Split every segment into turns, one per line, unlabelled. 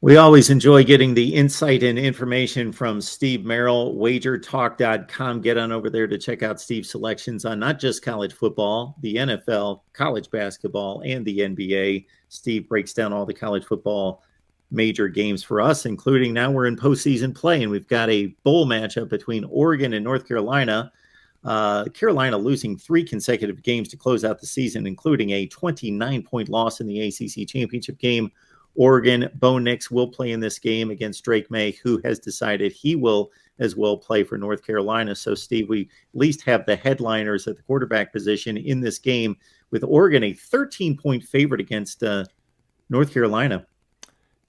We always enjoy getting the insight and information from Steve Merrill, wagertalk.com. Get on over there to check out Steve's selections on not just college football, the NFL, college basketball, and the NBA. Steve breaks down all the college football major games for us, including now we're in postseason play, and we've got a bowl matchup between Oregon and North Carolina. Carolina losing 3 consecutive games to close out the season, including a 29-point loss in the ACC championship game. Oregon, Bo Nix will play in this game against Drake May, who has decided he will as well play for North Carolina. So, Steve, we at least have the headliners at the quarterback position in this game, with Oregon a 13-point favorite against North Carolina.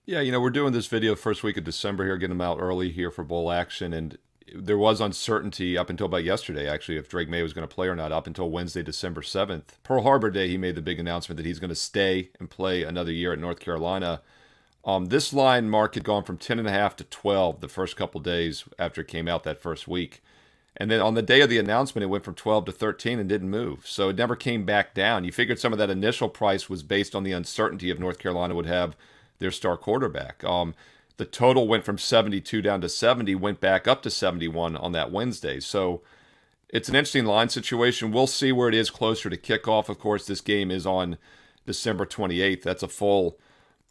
Yeah, we're doing this video first week of December here, getting them out early here for bowl action, and there was uncertainty up until about yesterday, actually, if Drake May was going to play or not, up until Wednesday, December 7th. Pearl Harbor Day, he made the big announcement that he's going to stay and play another year at North Carolina. This line, Mark, had gone from 10.5 to 12 the first couple days after it came out that first week. And then on the day of the announcement, it went from 12 to 13 and didn't move. So it never came back down. You figured some of that initial price was based on the uncertainty if North Carolina would have their star quarterback. The total went from 72 down to 70, went back up to 71 on that Wednesday. So it's an interesting line situation. We'll see where it is closer to kickoff. Of course, this game is on December 28th. That's a full,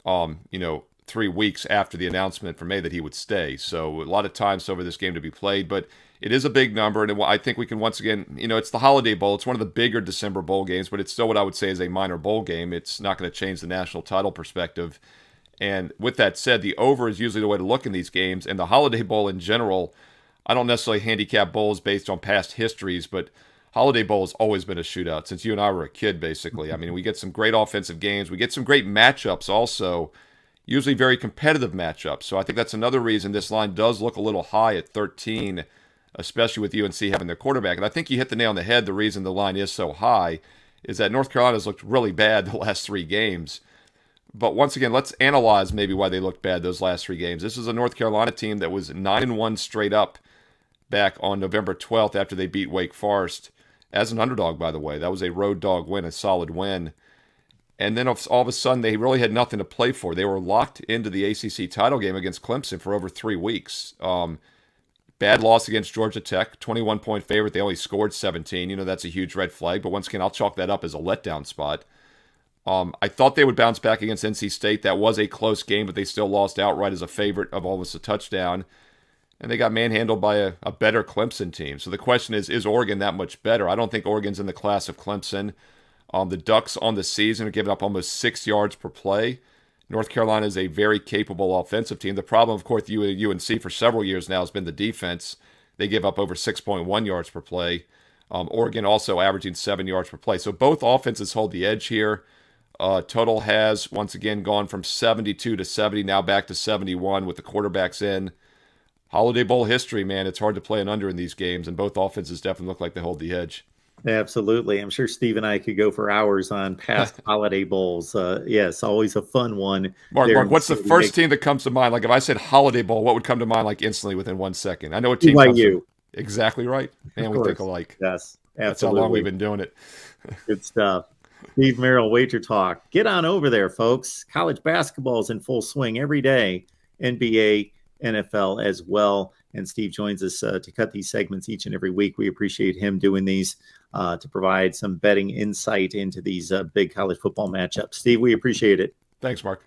3 weeks after the announcement from May that he would stay. So a lot of time for this game to be played, but it is a big number. And I think we can once again, it's the Holiday Bowl. It's one of the bigger December bowl games, but it's still what I would say is a minor bowl game. It's not going to change the national title perspective. And with that said, the over is usually the way to look in these games. And the Holiday Bowl in general, I don't necessarily handicap bowls based on past histories, but Holiday Bowl has always been a shootout since you and I were a kid, basically. I mean, we get some great offensive games. We get some great matchups also, usually very competitive matchups. So I think that's another reason this line does look a little high at 13, especially with UNC having their quarterback. And I think you hit the nail on the head. The reason the line is so high is that North Carolina's looked really bad the last 3 games. But once again, let's analyze maybe why they looked bad those last 3 games. This is a North Carolina team that was 9-1 straight up back on November 12th after they beat Wake Forest as an underdog, by the way. That was a road dog win, a solid win. And then all of a sudden, they really had nothing to play for. They were locked into the ACC title game against Clemson for over 3 weeks. Bad loss against Georgia Tech, 21-point favorite. They only scored 17. That's a huge red flag. But once again, I'll chalk that up as a letdown spot. I thought they would bounce back against NC State. That was a close game, but they still lost outright as a favorite of almost a touchdown. And they got manhandled by a better Clemson team. So the question is Oregon that much better? I don't think Oregon's in the class of Clemson. The Ducks on the season are giving up almost 6 yards per play. North Carolina is a very capable offensive team. The problem, of course, UNC for several years now has been the defense. They give up over 6.1 yards per play. Oregon also averaging 7 yards per play. So both offenses hold the edge here. Total has, once again, gone from 72 to 70, now back to 71 with the quarterbacks in. Holiday Bowl history, man. It's hard to play an under in these games, and both offenses definitely look like they hold the edge.
Absolutely. I'm sure Steve and I could go for hours on past Holiday Bowls. Yes, always a fun one.
Mark, what's the first team that comes to mind? Like if I said Holiday Bowl, what would come to mind like instantly within 1 second? I know a team comes to exactly right. Man, we think alike.
Yes, absolutely.
That's how long we've been doing it.
Good stuff. Steve Merrill, Wager Talk. Get on over there, folks. College basketball is in full swing every day. NBA, NFL as well. And Steve joins us to cut these segments each and every week. We appreciate him doing these to provide some betting insight into these big college football matchups. Steve, we appreciate it.
Thanks, Mark.